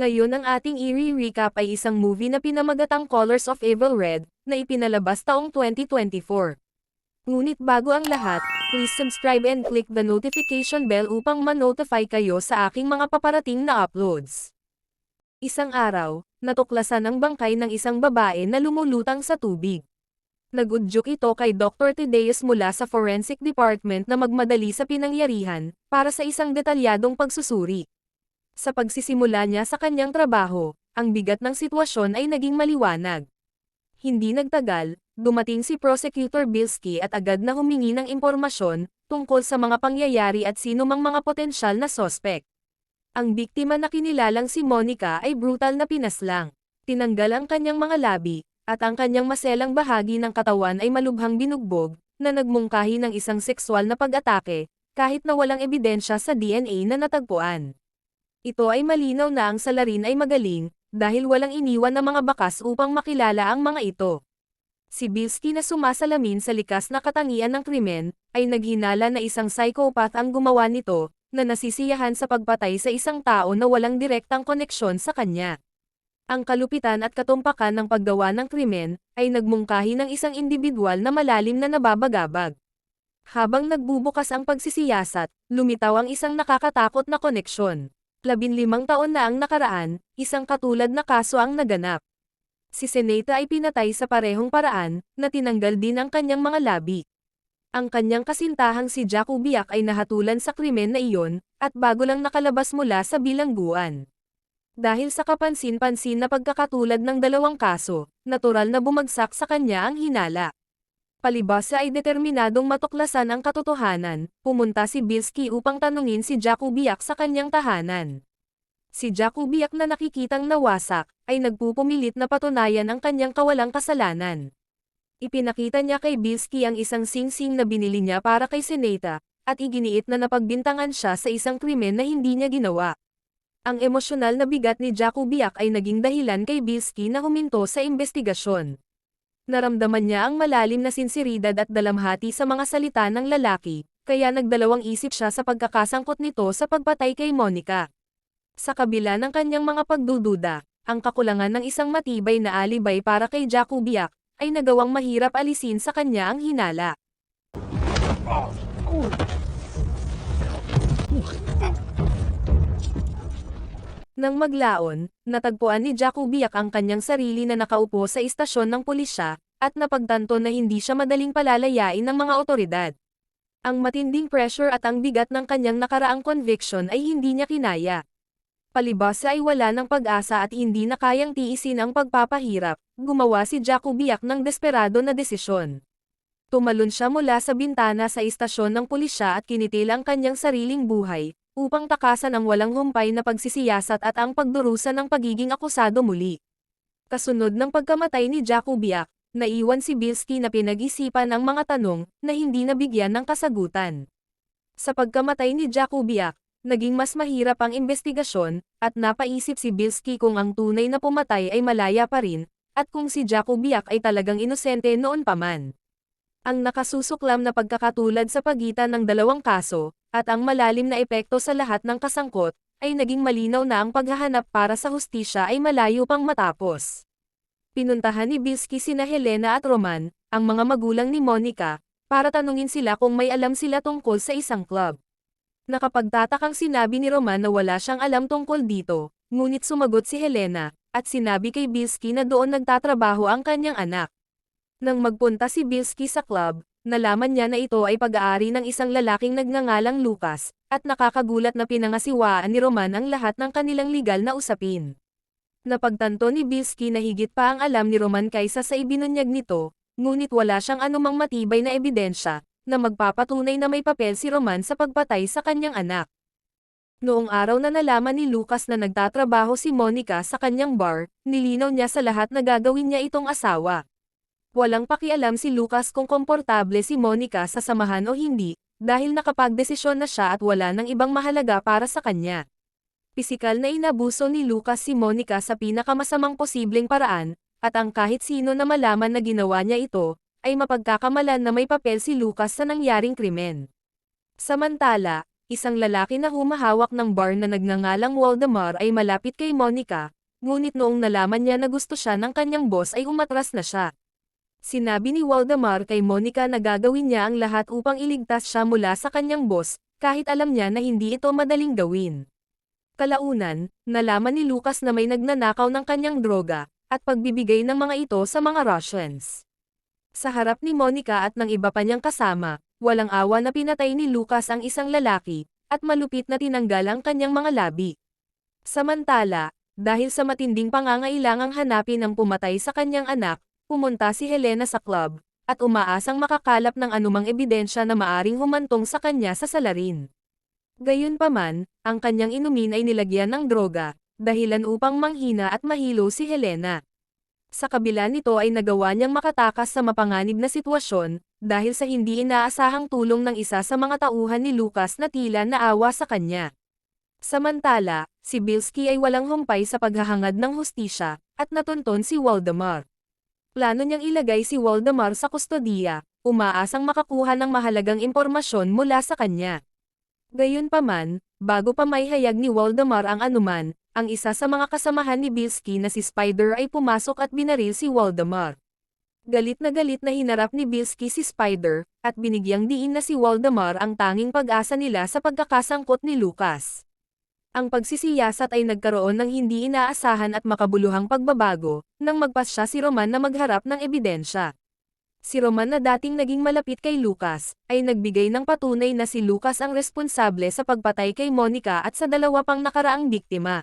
Ngayon ang ating i-recap ay isang movie na pinamagatang Colors of Evil Red, na ipinalabas taong 2024. Ngunit bago ang lahat, please subscribe and click the notification bell upang ma-notify kayo sa aking mga paparating na uploads. Isang araw, natuklasan ang bangkay ng isang babae na lumulutang sa tubig. Nagudyok ito kay Dr. Thaddeus mula sa Forensic Department na magmadali sa pinangyarihan, para sa isang detalyadong pagsusuri. Sa pagsisimula niya sa kanyang trabaho, ang bigat ng sitwasyon ay naging maliwanag. Hindi nagtagal, dumating si Prosecutor Bilski at agad na humingi ng impormasyon tungkol sa mga pangyayari at sino mang mga potensyal na sospek. Ang biktima na kinilalang si Monica ay brutal na pinaslang. Tinanggal ang kanyang mga labi, at ang kanyang maselang bahagi ng katawan ay malubhang binugbog, na nagmungkahi ng isang sexual na pag-atake, kahit na walang ebidensya sa DNA na natagpuan. Ito ay malinaw na ang salarin ay magaling, dahil walang iniwan na mga bakas upang makilala ang mga ito. Si Bilski na sumasalamin sa likas na katangian ng krimen, ay naghinala na isang psychopath ang gumawa nito, na nasisiyahan sa pagpatay sa isang tao na walang direktang koneksyon sa kanya. Ang kalupitan at katumpakan ng paggawa ng krimen, ay nagmungkahi ng isang individual na malalim na nababagabag. Habang nagbubukas ang pagsisiyasat, lumitaw ang isang nakakatakot na koneksyon. 15 taon na ang nakaraan, isang katulad na kaso ang naganap. Si Seneta ay pinatay sa parehong paraan, na tinanggal din ang kanyang mga labi. Ang kanyang kasintahang si Jack Ubiak ay nahatulan sa krimen na iyon, at bago lang nakalabas mula sa bilangguan. Dahil sa kapansin-pansin na pagkakatulad ng dalawang kaso, natural na bumagsak sa kanya ang hinala. Palibhasa ay determinadong matuklasan ang katotohanan, pumunta si Bilski upang tanungin si Jack Ubiak sa kanyang tahanan. Si Jack Ubiak na nakikitang nawasak, ay nagpupumilit na patunayan ang kanyang kawalang kasalanan. Ipinakita niya kay Bilski ang isang singsing na binili niya para kay Seneta, at iginiit na napagbintangan siya sa isang krimen na hindi niya ginawa. Ang emosyonal na bigat ni Jack Ubiak ay naging dahilan kay Bilski na huminto sa investigasyon. Naramdaman niya ang malalim na sinseridad at dalamhati sa mga salita ng lalaki, kaya nagdalawang isip siya sa pagkakasangkot nito sa pagpatay kay Monica. Sa kabila ng kanyang mga pagdududa, ang kakulangan ng isang matibay na alibay para kay Jack Ubiak, ay nagawang mahirap alisin sa kanya ang hinala. Nang maglaon, natagpuan ni Jack Ubiak ang kanyang sarili na nakaupo sa istasyon ng pulisya, at napagtanto na hindi siya madaling palalayain ng mga otoridad. Ang matinding pressure at ang bigat ng kanyang nakaraang conviction ay hindi niya kinaya. Palibhasa ay wala ng pag-asa at hindi na kayang tiisin ang pagpapahirap, gumawa si Jack Ubiak ng desperado na desisyon. Tumalon siya mula sa bintana sa istasyon ng pulisya at kinitil ang kanyang sariling buhay, upang takasan ang walang humpay na pagsisiyasat at ang pagdurusa ng pagiging akusado muli. Kasunod ng pagkamatay ni Jack Ubiak, naiwan si Bilski na pinag-isipan ang mga tanong na hindi nabigyan ng kasagutan. Sa pagkamatay ni Jack Ubiak, naging mas mahirap ang investigasyon, at napaisip si Bilski kung ang tunay na pumatay ay malaya pa rin, at kung si Jack Ubiak ay talagang inosente noon pa man. Ang nakasusuklam na pagkakatulad sa pagitan ng dalawang kaso, at ang malalim na epekto sa lahat ng kasangkot, ay naging malinaw na ang paghahanap para sa hustisya ay malayo pang matapos. Pinuntahan ni Bilski sina Helena at Roman, ang mga magulang ni Monica, para tanungin sila kung may alam sila tungkol sa isang club. Nakapagtatakang sinabi ni Roman na wala siyang alam tungkol dito, ngunit sumagot si Helena, at sinabi kay Bilski na doon nagtatrabaho ang kanyang anak. Nang magpunta si Bilski sa club, nalaman niya na ito ay pag-aari ng isang lalaking nagngangalang Lucas, at nakakagulat na pinangasiwaan ni Roman ang lahat ng kanilang legal na usapin. Napagtanto ni Bilski na higit pa ang alam ni Roman kaysa sa ibinunyag nito, ngunit wala siyang anumang matibay na ebidensya, na magpapatunay na may papel si Roman sa pagpatay sa kanyang anak. Noong araw na nalaman ni Lucas na nagtatrabaho si Monica sa kanyang bar, nilinaw niya sa lahat na gagawin niya itong asawa. Walang pakialam si Lucas kung komportable si Monica sa samahan o hindi, dahil nakapagdesisyon na siya at wala nang ibang mahalaga para sa kanya. Pisikal na inabuso ni Lucas si Monica sa pinakamasamang posibleng paraan, at ang kahit sino na malaman na ginawa niya ito, ay mapagkakamalan na may papel si Lucas sa nangyaring krimen. Samantala, isang lalaki na humahawak ng bar na nagngangalang Waldemar ay malapit kay Monica, ngunit noong nalaman niya na gusto siya ng kanyang boss ay umatras na siya. Sinabi ni Waldemar kay Monica na gagawin niya ang lahat upang iligtas siya mula sa kanyang boss, kahit alam niya na hindi ito madaling gawin. Kalaunan, nalaman ni Lucas na may nagnanakaw ng kanyang droga, at pagbibigay ng mga ito sa mga Russians. Sa harap ni Monica at ng iba pa niyang kasama, walang awa na pinatay ni Lucas ang isang lalaki, at malupit na tinanggal ang kanyang mga labi. Samantala, dahil sa matinding pangangailangang hanapin ang pumatay sa kanyang anak, pumunta si Helena sa club, at umaasang makakalap ng anumang ebidensya na maaring humantong sa kanya sa salarin. Gayunpaman, ang kanyang inumin ay nilagyan ng droga, dahilan upang manghina at mahilo si Helena. Sa kabila nito ay nagawa niyang makatakas sa mapanganib na sitwasyon, dahil sa hindi inaasahang tulong ng isa sa mga tauhan ni Lucas na tila naawa sa kanya. Samantala, si Bilski ay walang humpay sa paghahangad ng hustisya, at natunton si Waldemar. Plano niyang ilagay si Waldemar sa kustodiya, umaasang makakuha ng mahalagang impormasyon mula sa kanya. Gayunpaman, bago pa maihayag ni Waldemar ang anuman, ang isa sa mga kasamahan ni Bilski na si Spider ay pumasok at binaril si Waldemar. Galit na hinarap ni Bilski si Spider, at binigyang diin na si Waldemar ang tanging pag-asa nila sa pagkakasangkot ni Lucas. Ang pagsisiyasat ay nagkaroon ng hindi inaasahan at makabuluhang pagbabago, nang magpasya si Roman na magharap ng ebidensya. Si Roman na dating naging malapit kay Lucas, ay nagbigay ng patunay na si Lucas ang responsable sa pagpatay kay Monica at sa dalawa pang nakaraang biktima.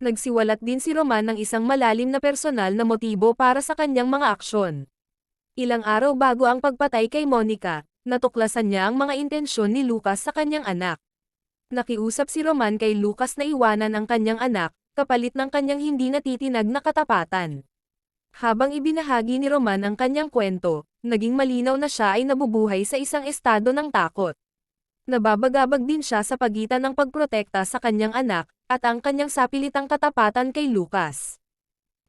Nagsiwalat din si Roman ng isang malalim na personal na motibo para sa kanyang mga aksyon. Ilang araw bago ang pagpatay kay Monica, natuklasan niya ang mga intensyon ni Lucas sa kanyang anak. Nakiusap si Roman kay Lucas na iwanan ang kanyang anak, kapalit ng kanyang hindi natitinag na katapatan. Habang ibinahagi ni Roman ang kanyang kwento, naging malinaw na siya ay nabubuhay sa isang estado ng takot. Nababagabag din siya sa pagitan ng pagprotekta sa kanyang anak, at ang kanyang sapilitang katapatan kay Lucas.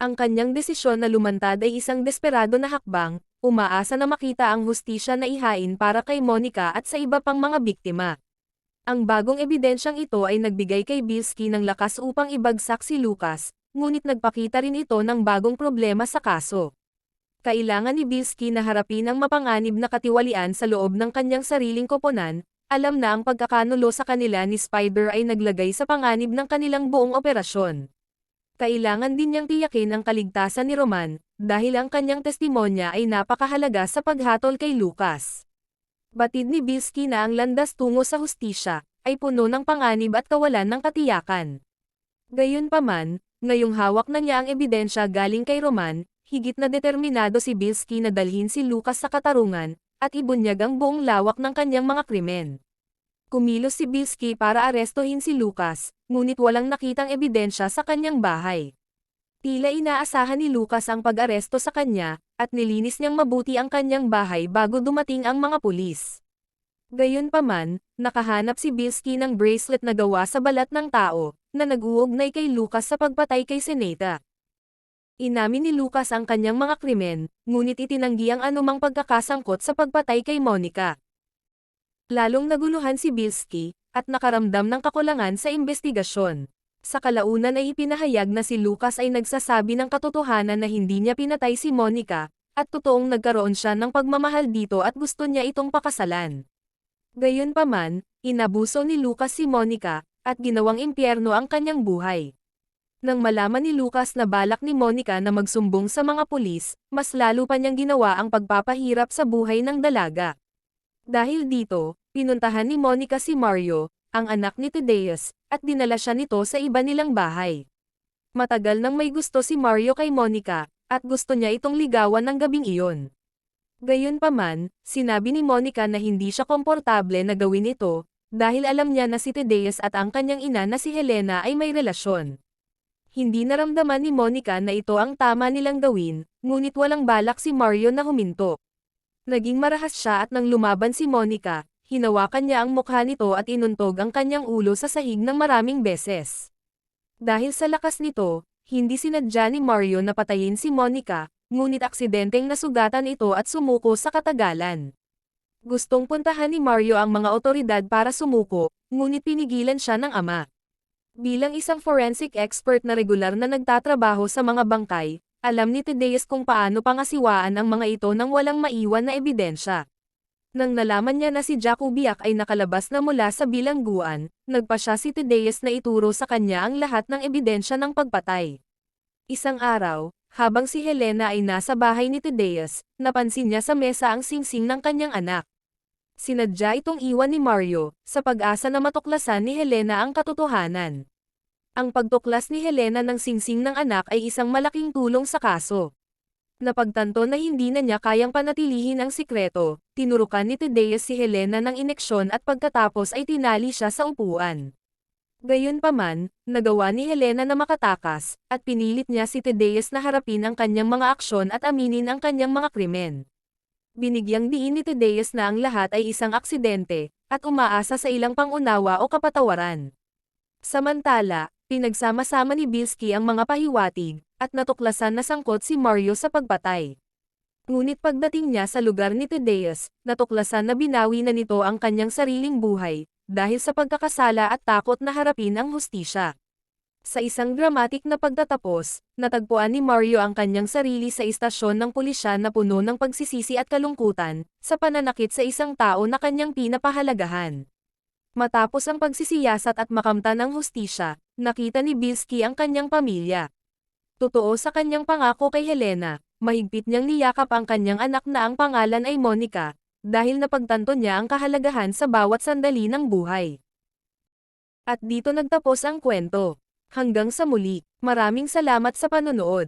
Ang kanyang desisyon na lumantad ay isang desperado na hakbang, umaasa na makita ang hustisya na ihain para kay Monica at sa iba pang mga biktima. Ang bagong ebidensyang ito ay nagbigay kay Bilski ng lakas upang ibagsak si Lucas, ngunit nagpakita rin ito ng bagong problema sa kaso. Kailangan ni Bilski na harapin ang mapanganib na katiwalian sa loob ng kanyang sariling koponan. Alam na ang pagkakanulo sa kanila ni Spider ay naglagay sa panganib ng kanilang buong operasyon. Kailangan din niyang tiyakin ang kaligtasan ni Roman, dahil ang kanyang testimonya ay napakahalaga sa paghatol kay Lucas. Batid ni Bilski na ang landas tungo sa hustisya, ay puno ng panganib at kawalan ng katiyakan. Gayunpaman, ngayong hawak na niya ang ebidensya galing kay Roman, higit na determinado si Bilski na dalhin si Lucas sa katarungan, at ibunyag ang buong lawak ng kanyang mga krimen. Kumilos si Bilski para arestuhin si Lucas, ngunit walang nakitang ebidensya sa kanyang bahay. Tila inaasahan ni Lucas ang pag-aresto sa kanya, at nilinis niyang mabuti ang kanyang bahay bago dumating ang mga pulis. Gayunpaman, nakahanap si Bilski ng bracelet na gawa sa balat ng tao, na nag-uugnay kay Lucas sa pagpatay kay Seneta. Inamin ni Lucas ang kanyang mga krimen, ngunit itinanggi ang anumang pagkakasangkot sa pagpatay kay Monica. Lalong naguluhan si Bilski, at nakaramdam ng kakulangan sa investigasyon. Sa kalaunan ay ipinahayag na si Lucas ay nagsasabi ng katotohanan na hindi niya pinatay si Monica, at totoong nagkaroon siya ng pagmamahal dito at gusto niya itong pakasalan. Gayunpaman, inabuso ni Lucas si Monica, at ginawang impyerno ang kanyang buhay. Nang malaman ni Lucas na balak ni Monica na magsumbong sa mga pulis, mas lalo pa niyang ginawa ang pagpapahirap sa buhay ng dalaga. Dahil dito, pinuntahan ni Monica si Mario, ang anak ni Thaddeus, at dinala siya nito sa iba nilang bahay. Matagal nang may gusto si Mario kay Monica, at gusto niya itong ligawan ng gabing iyon. Gayunpaman, sinabi ni Monica na hindi siya komportable na gawin ito, dahil alam niya na si Thaddeus at ang kanyang ina na si Helena ay may relasyon. Hindi naramdaman ni Monica na ito ang tama nilang gawin, ngunit walang balak si Mario na huminto. Naging marahas siya at nang lumaban si Monica, hinawakan niya ang mukha nito at inuntog ang kanyang ulo sa sahig ng maraming beses. Dahil sa lakas nito, hindi sinadya ni Mario na patayin si Monica, ngunit aksidenteng nasugatan ito at sumuko sa katagalan. Gustong puntahan ni Mario ang mga otoridad para sumuko, ngunit pinigilan siya ng ama. Bilang isang forensic expert na regular na nagtatrabaho sa mga bangkay, alam ni Thaddeus kung paano pangasiwaan ang mga ito nang walang maiwan na ebidensya. Nang nalaman niya na si Jack Ubiak ay nakalabas na mula sa bilangguan, nagpa siya si Thaddeus na ituro sa kanya ang lahat ng ebidensya ng pagpatay. Isang araw, habang si Helena ay nasa bahay ni Thaddeus, napansin niya sa mesa ang singsing ng kanyang anak. Sinadya itong iwan ni Mario, sa pag-asa na matuklasan ni Helena ang katotohanan. Ang pagtuklas ni Helena ng singsing ng anak ay isang malaking tulong sa kaso. Napagtanto na hindi na niya kayang panatilihin ang sikreto, tinurukan ni Thaddeus si Helena ng ineksyon at pagkatapos ay tinali siya sa upuan. Gayunpaman, nagawa ni Helena na makatakas, at pinilit niya si Thaddeus na harapin ang kanyang mga aksyon at aminin ang kanyang mga krimen. Binigyang diin ni Thaddeus na ang lahat ay isang aksidente, at umaasa sa ilang pangunawa o kapatawaran. Samantala, pinagsama-sama ni Bilski ang mga pahiwatig, at natuklasan na sangkot si Mario sa pagpatay. Ngunit pagdating niya sa lugar ni Thaddeus, natuklasan na binawi na nito ang kanyang sariling buhay, dahil sa pagkakasala at takot na harapin ang hustisya. Sa isang dramatic na pagtatapos, natagpuan ni Mario ang kanyang sarili sa istasyon ng pulisya na puno ng pagsisisi at kalungkutan, sa pananakit sa isang tao na kanyang pinapahalagahan. Matapos ang pagsisiyasat at makamtan ng hustisya, nakita ni Bilski ang kanyang pamilya. Totoo sa kanyang pangako kay Helena, mahigpit niyang niyakap ang kanyang anak na ang pangalan ay Monica, dahil napagtanto niya ang kahalagahan sa bawat sandali ng buhay. At dito nagtapos ang kwento. Hanggang sa muli, maraming salamat sa panonood.